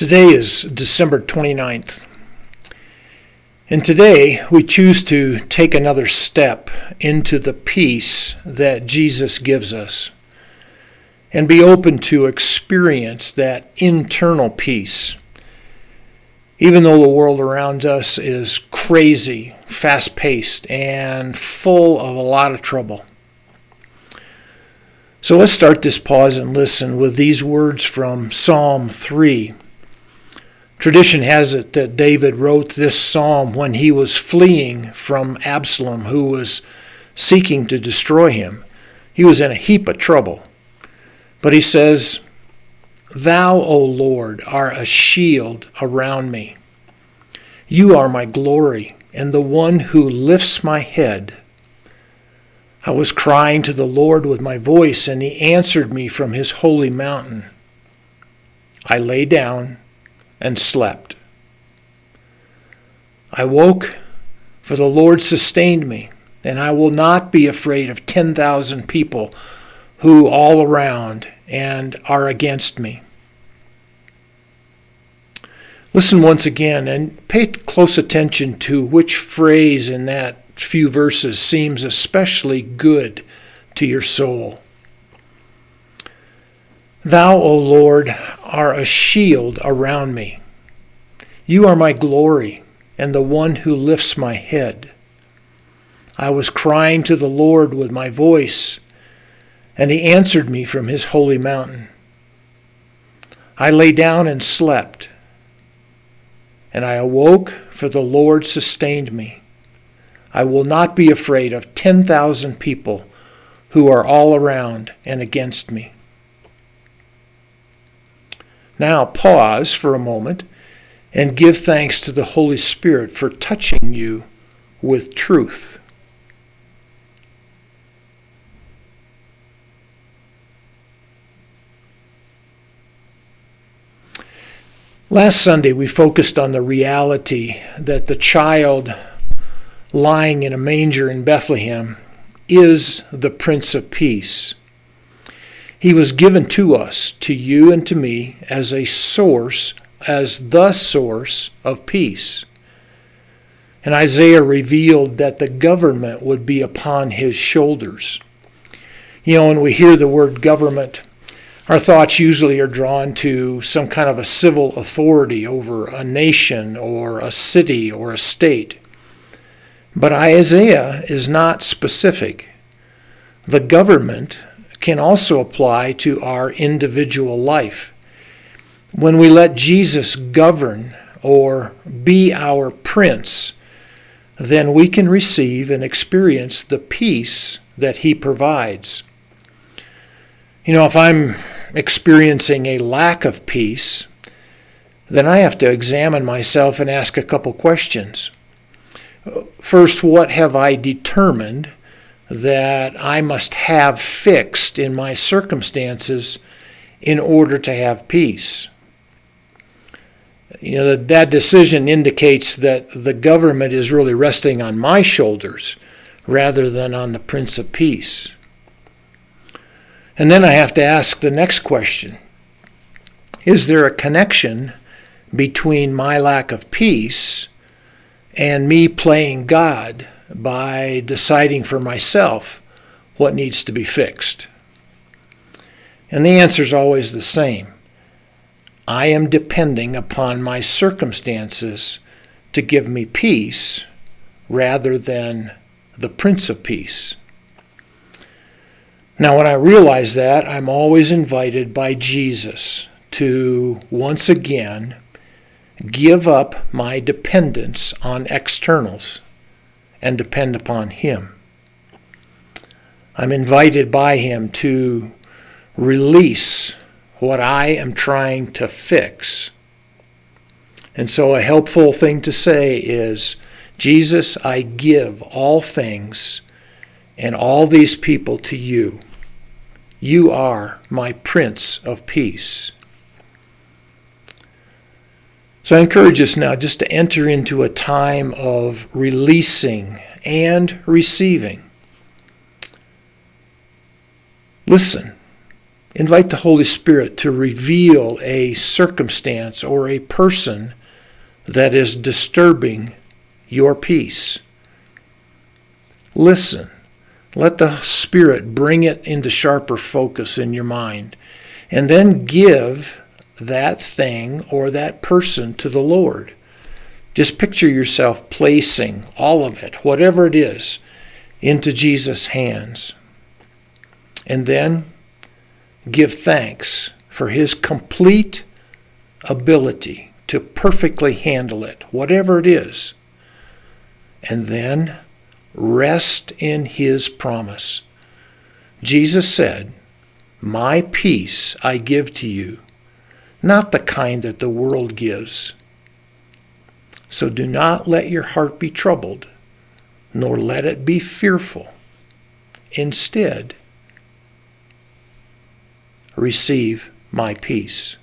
Today is December 29th, and today we choose to take another step into the peace that Jesus gives us and be open to experience that internal peace. Even though the world around us is crazy, fast-paced, and full of a lot of trouble. So let's start this pause and listen with these words from Psalm 3. Tradition has it that David wrote this psalm when he was fleeing from Absalom, who was seeking to destroy him. He was in a heap of trouble. But he says, "Thou, O Lord, art a shield around me. You are my glory and the one who lifts my head. I was crying to the Lord with my voice, and he answered me from his holy mountain. I lay down and slept. I woke, for the Lord sustained me, and I will not be afraid of 10,000 people who all around and are against me." Listen once again and pay close attention to which phrase in that few verses seems especially good to your soul. Thou, O Lord, art a shield around me. You are my glory and the one who lifts my head. I was crying to the Lord with my voice, and he answered me from his holy mountain. I lay down and slept, and I awoke, for the Lord sustained me. I will not be afraid of 10,000 people who are all around and against me. Now pause for a moment and give thanks to the Holy Spirit for touching you with truth. Last Sunday we focused on the reality that the child lying in a manger in Bethlehem is the Prince of Peace. He was given to us, to you and to me, as the source of peace. And Isaiah revealed that the government would be upon his shoulders. When we hear the word government, our thoughts usually are drawn to some kind of a civil authority over a nation or a city or a state. But Isaiah is not specific. The government can also apply to our individual life. When we let Jesus govern or be our prince, then we can receive and experience the peace that he provides. If I'm experiencing a lack of peace, then I have to examine myself and ask a couple questions. First, what have I determined that I must have fixed in my circumstances in order to have peace? That decision indicates that the government is really resting on my shoulders rather than on the Prince of Peace. And then I have to ask the next question. Is there a connection between my lack of peace and me playing God by deciding for myself what needs to be fixed? And the answer is always the same. I am depending upon my circumstances to give me peace rather than the Prince of Peace. Now, when I realize that, I'm always invited by Jesus to once again give up my dependence on externals and depend upon him. I'm invited by him to release what I am trying to fix. And so a helpful thing to say is, Jesus, I give all things and all these people to you. You are my Prince of Peace. So I encourage us now just to enter into a time of releasing and receiving. Listen Invite the Holy Spirit to reveal a circumstance or a person that is disturbing your peace. Listen. Let the Spirit bring it into sharper focus in your mind. And then give that thing or that person to the Lord. Just picture yourself placing all of it, whatever it is, into Jesus' hands. And then give thanks for His complete ability to perfectly handle it, whatever it is. And then rest in His promise. Jesus said, "My peace I give to you, not the kind that the world gives. So do not let your heart be troubled, nor let it be fearful. Instead, receive my peace."